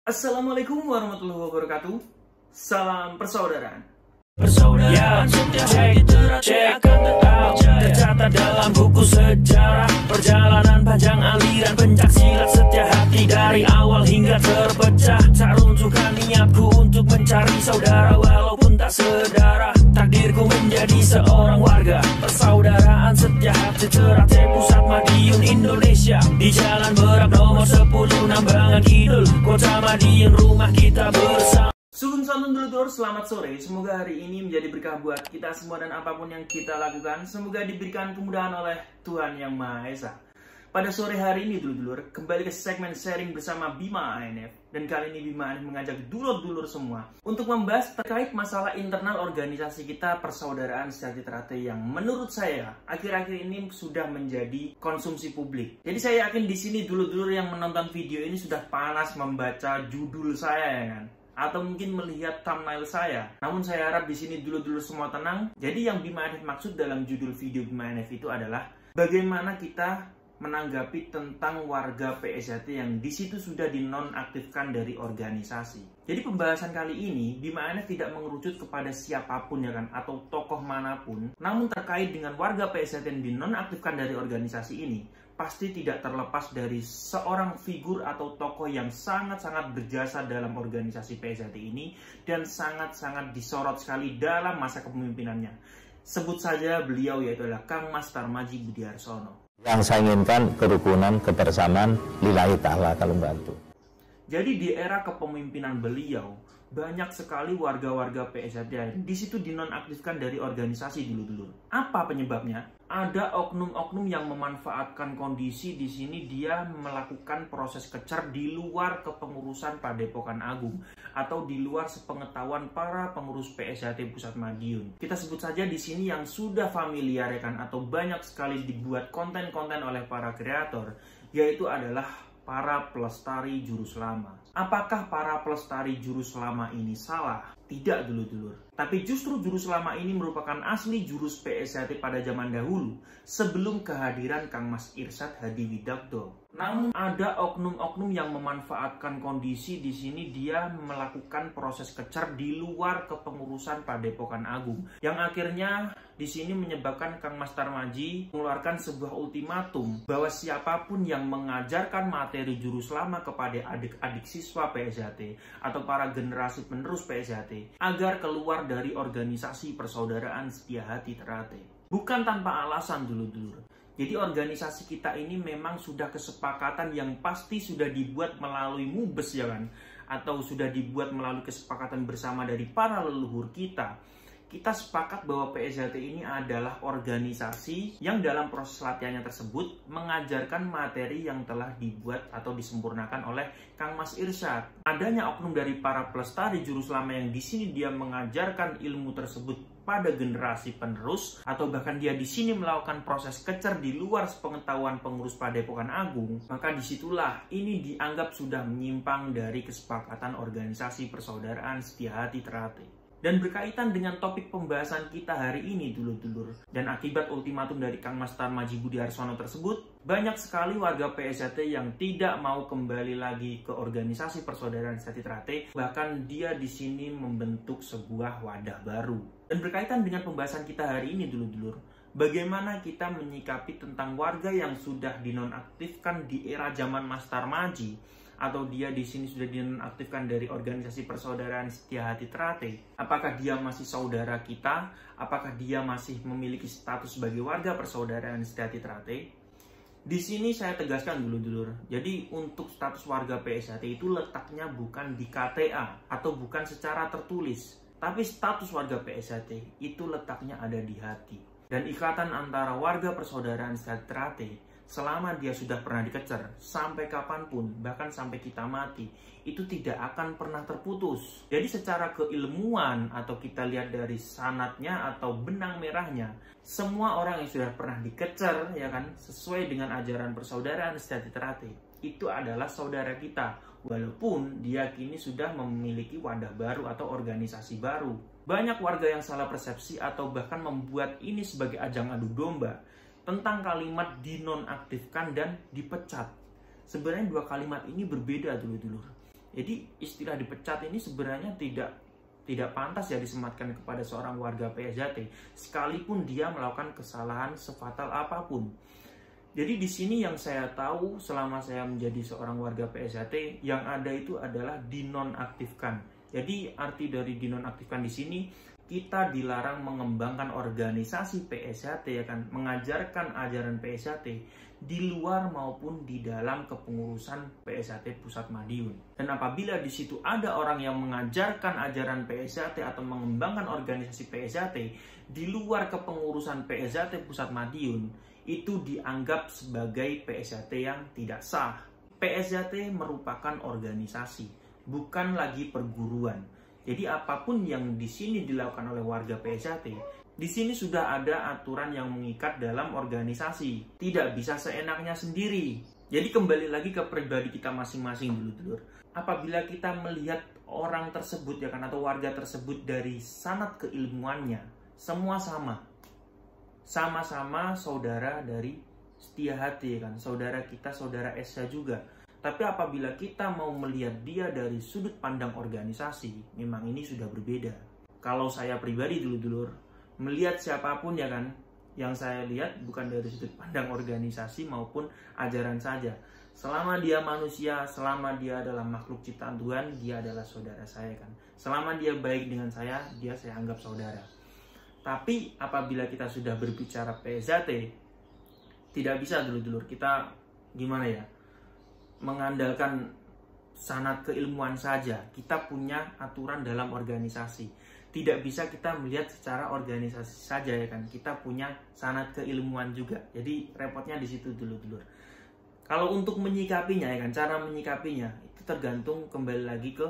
Assalamualaikum warahmatullahi wabarakatuh. Salam persaudaraan. Persaudaraan setiap akan tetap tercatat dalam buku sejarah. Perjalanan panjang aliran pencak silat setiap hati dari awal hingga terpecah. Tak runtuhkan niatku untuk mencari saudara walaupun tak sedara. Takdirku menjadi seorang warga persaudaraan setiap hati teratai pusat Madiun Indonesia. Di Jalan Berak nomor 10 Nambangan Kidul, Kota Madiun, rumah kita bersama. Sugeng santun dulur, selamat sore. Semoga hari ini menjadi berkah buat kita semua dan apapun yang kita lakukan, semoga diberikan kemudahan oleh Tuhan Yang Maha Esa. Pada sore hari ini dulur-dulur, kembali ke segmen sharing bersama Bima ANF. Dan kali ini Bima ANF mengajak dulur-dulur semua untuk membahas terkait masalah internal organisasi kita Persaudaraan Sejati Teratai yang menurut saya akhir-akhir ini sudah menjadi konsumsi publik. Jadi saya yakin di sini dulur-dulur yang menonton video ini sudah panas membaca judul saya ya kan, atau mungkin melihat thumbnail saya. Namun saya harap di sini dulur-dulur semua tenang. Jadi yang Bima ANF maksud dalam judul video Bima ANF itu adalah bagaimana kita menanggapi tentang warga PSJT yang di situ sudah dinonaktifkan dari organisasi. Jadi pembahasan kali ini Bima ANF tidak mengerucut kepada siapapun ya kan, atau tokoh manapun. Namun terkait dengan warga PSJT yang dinonaktifkan dari organisasi ini, pasti tidak terlepas dari seorang figur atau tokoh yang sangat-sangat berjasa dalam organisasi PSJT ini dan sangat-sangat disorot sekali dalam masa kepemimpinannya. Sebut saja beliau, yaitu adalah Kang Mas Tarmadji Budiarsono. Yang saya inginkan kerukunan, kebersamaan, lillahi ta'ala kalau bantu. Jadi di era kepemimpinan beliau, banyak sekali warga-warga PSJT yang di situ dinonaktifkan dari organisasi dulu-dulu. Apa penyebabnya? Ada oknum-oknum yang memanfaatkan kondisi di sini, dia melakukan proses kecer di luar kepengurusan Padepokan Agung atau di luar sepengetahuan para pengurus PSJT Pusat Madiun. Kita sebut saja di sini yang sudah familiar ya kan, atau banyak sekali dibuat konten-konten oleh para kreator, yaitu adalah para pelestari jurus lama. Apakah para pelestari jurus lama ini salah? Tidak dulur-dulur. Tapi justru jurus lama ini merupakan asli jurus PSJT pada zaman dahulu, sebelum kehadiran Kang Mas Irsyad Hadi Widakdo. Namun ada oknum-oknum yang memanfaatkan kondisi di sini, dia melakukan proses kecer di luar kepengurusan Padepokan Agung, yang akhirnya di sini menyebabkan Kang Mas Tarmadji mengeluarkan sebuah ultimatum bahwa siapapun yang mengajarkan materi jurus lama kepada adik-adik siswa PSJT atau para generasi penerus PSJT agar keluar dari organisasi Persaudaraan Setia Hati Teratai. Bukan tanpa alasan dulur-dulur. Jadi organisasi kita ini memang sudah kesepakatan yang pasti sudah dibuat melalui mubes ya kan, atau sudah dibuat melalui kesepakatan bersama dari para leluhur kita. Kita sepakat bahwa PSJT ini adalah organisasi yang dalam proses latihannya tersebut mengajarkan materi yang telah dibuat atau disempurnakan oleh Kang Mas Irsyad. Adanya oknum dari para pelestari jurus lama yang di sini dia mengajarkan ilmu tersebut pada generasi penerus, atau bahkan dia di sini melakukan proses kecer di luar sepengetahuan pengurus Padepokan Agung, maka disitulah ini dianggap sudah menyimpang dari kesepakatan organisasi Persaudaraan Setia Hati Teratai. Dan berkaitan dengan topik pembahasan kita hari ini dulur-dulur, dan akibat ultimatum dari Kang Mas Tarmadji Budiarsono tersebut, banyak sekali warga PSJT yang tidak mau kembali lagi ke organisasi Persaudaraan Sejati Teratai, bahkan dia di sini membentuk sebuah wadah baru. Dan berkaitan dengan pembahasan kita hari ini dulur-dulur, bagaimana kita menyikapi tentang warga yang sudah dinonaktifkan di era zaman Mas Tarmadji, atau dia di sini sudah dinonaktifkan dari organisasi Persaudaraan Setia Hati Teratai. Apakah dia masih saudara kita? Apakah dia masih memiliki status sebagai warga Persaudaraan Setia Hati Teratai? Di sini saya tegaskan dulur-dulur. Jadi untuk status warga PSJT itu letaknya bukan di KTA atau bukan secara tertulis, tapi status warga PSJT itu letaknya ada di hati. Dan ikatan antara warga Persaudaraan Setia Hati Teratai selama dia sudah pernah dikecer, sampai kapanpun, bahkan sampai kita mati, itu tidak akan pernah terputus. Jadi secara keilmuan, atau kita lihat dari sanatnya atau benang merahnya, semua orang yang sudah pernah dikecer ya kan, sesuai dengan ajaran Persaudaraan Setia Hati Teratai, itu adalah saudara kita, walaupun dia kini sudah memiliki wadah baru atau organisasi baru. Banyak warga yang salah persepsi atau bahkan membuat ini sebagai ajang adu domba tentang kalimat dinonaktifkan dan dipecat. Sebenarnya dua kalimat ini berbeda dulur-dulur. Jadi istilah dipecat ini sebenarnya tidak pantas ya disematkan kepada seorang warga PSJT, sekalipun dia melakukan kesalahan sefatal apapun. Jadi di sini yang saya tahu selama saya menjadi seorang warga PSJT, yang ada itu adalah dinonaktifkan. Jadi arti dari dinonaktifkan di sini, kita dilarang mengembangkan organisasi PSJT, ya kan, mengajarkan ajaran PSJT di luar maupun di dalam kepengurusan PSJT Pusat Madiun. Dan apabila di situ ada orang yang mengajarkan ajaran PSJT atau mengembangkan organisasi PSJT di luar kepengurusan PSJT Pusat Madiun, itu dianggap sebagai PSJT yang tidak sah. PSJT merupakan organisasi, bukan lagi perguruan. Jadi apapun yang di sini dilakukan oleh warga PSJT, di sini sudah ada aturan yang mengikat dalam organisasi. Tidak bisa seenaknya sendiri. Jadi kembali lagi ke pribadi kita masing-masing dulu. Apabila kita melihat orang tersebut, ya kan, atau warga tersebut dari sanad keilmuannya, semua sama. Sama-sama saudara dari Setia Hati, ya kan, saudara kita, saudara Esa juga. Tapi apabila kita mau melihat dia dari sudut pandang organisasi, memang ini sudah berbeda. Kalau saya pribadi dulu, melihat siapapun, ya kan, yang saya lihat bukan dari sudut pandang organisasi maupun ajaran saja. Selama dia manusia, selama dia adalah makhluk ciptaan Tuhan, dia adalah saudara saya, kan. Selama dia baik dengan saya anggap saudara. Tapi apabila kita sudah berbicara PSJT, tidak bisa dulu kita gimana ya, mengandalkan sanad keilmuan saja. Kita punya aturan dalam organisasi. Tidak bisa kita melihat secara organisasi saja, ya kan. Kita punya sanad keilmuan juga. Jadi repotnya di situ dulu. Kalau untuk menyikapinya, ya kan, cara menyikapinya itu tergantung kembali lagi ke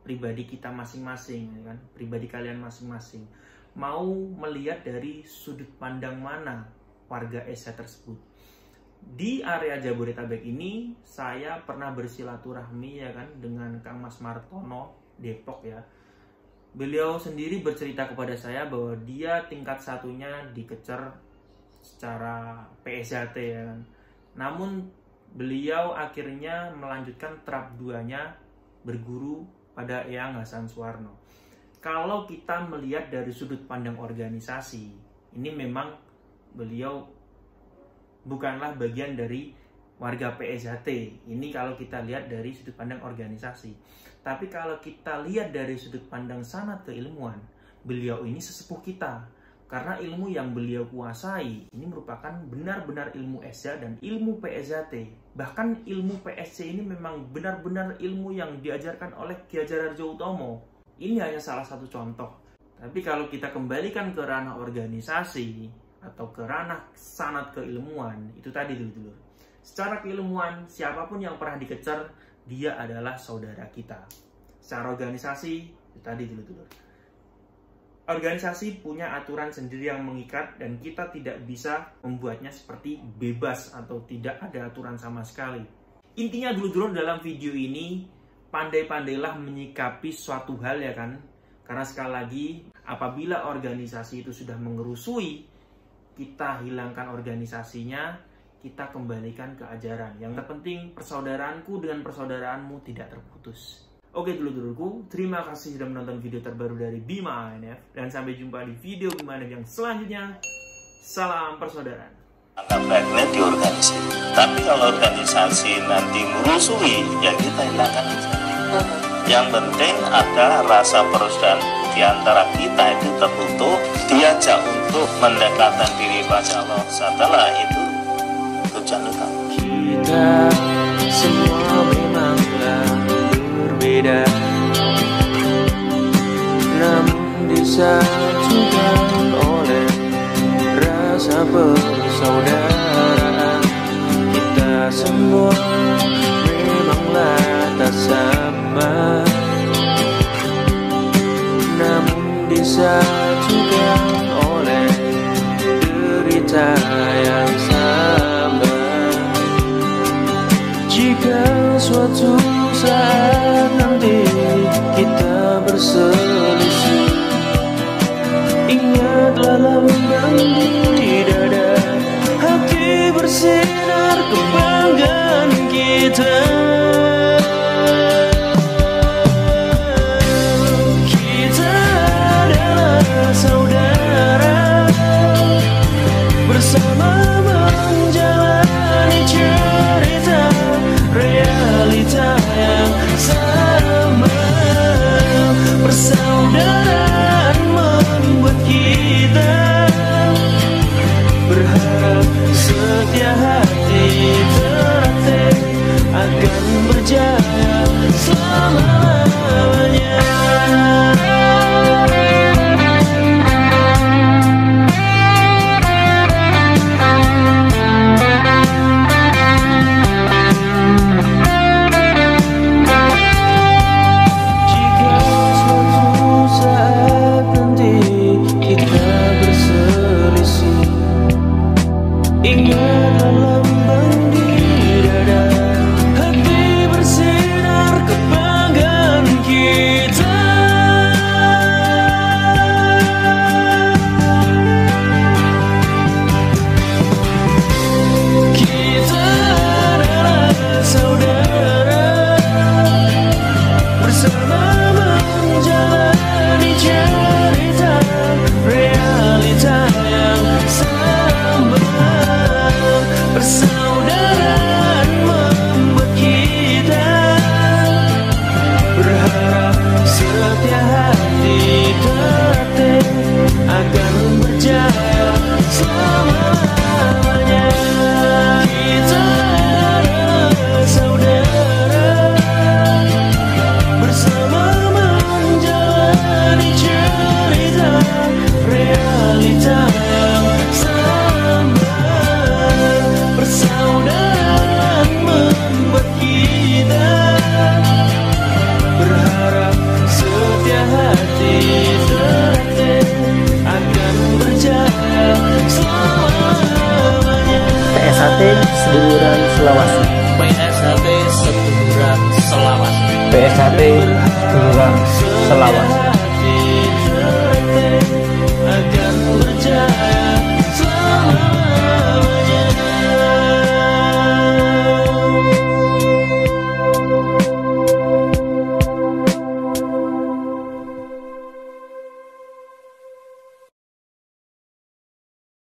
pribadi kita masing-masing, ya kan. Pribadi kalian masing-masing. Mau melihat dari sudut pandang mana warga Esa tersebut. Di area Jabodetabek ini saya pernah bersilaturahmi, ya kan, dengan Kang Mas Martono Depok, ya. Beliau sendiri bercerita kepada saya bahwa dia tingkat satunya dikecer secara PSJT, ya kan. Namun beliau akhirnya melanjutkan trap 2-nya berguru pada Eyang Hasan Suwarno. Kalau kita melihat dari sudut pandang organisasi, ini memang beliau bukanlah bagian dari warga PSJT. Ini kalau kita lihat dari sudut pandang organisasi. Tapi kalau kita lihat dari sudut pandang sanad keilmuan, beliau ini sesepuh kita. Karena ilmu yang beliau kuasai ini merupakan benar-benar ilmu Esa dan ilmu PSJT. Bahkan ilmu PSC ini memang benar-benar ilmu yang diajarkan oleh Ki Hajar Harjo Utomo. Ini hanya salah satu contoh. Tapi kalau kita kembalikan ke ranah organisasi atau ke ranah sanad keilmuan, itu tadi dulu. Secara keilmuan, siapapun yang pernah dikecer, dia adalah saudara kita. Secara organisasi, itu tadi dulu. Organisasi punya aturan sendiri yang mengikat dan kita tidak bisa membuatnya seperti bebas atau tidak ada aturan sama sekali. Intinya dulu dalam video ini, pandai-pandailah menyikapi suatu hal, ya kan. Karena sekali lagi, apabila organisasi itu sudah mengerusui, kita hilangkan organisasinya, kita kembalikan ke ajaran. Yang terpenting, persaudaraanku dengan persaudaraanmu tidak terputus. Oke dulurku, terima kasih sudah menonton video terbaru dari Bima ANF. Dan sampai jumpa di video Bima ANF yang selanjutnya. Salam persaudaraan. Angkat baiknya di organisasi. Tapi kalau organisasi nanti merusui, ya kita hilangkan saja. Yang penting ada rasa persaudaraan di antara kita itu tertutup, diajak untuk mendekatkan diri pada Allah. Setelah itu tujuan utama. Kita semua memanglah berbeda, namun disatukan oleh rasa persaudaraan. Kita semua memanglah tak sama, namun disatukan oleh derita yang sama. Jika suatu saat nanti kita berselisih, ingatlah lambang di dada, hati bersinar kebanggaan kita. setia hati terlatih akan berjaya selama-lamanya. Seduluran Selawasi. PSHT Seduluran Selawasi. PSHT Seduluran Selawasi.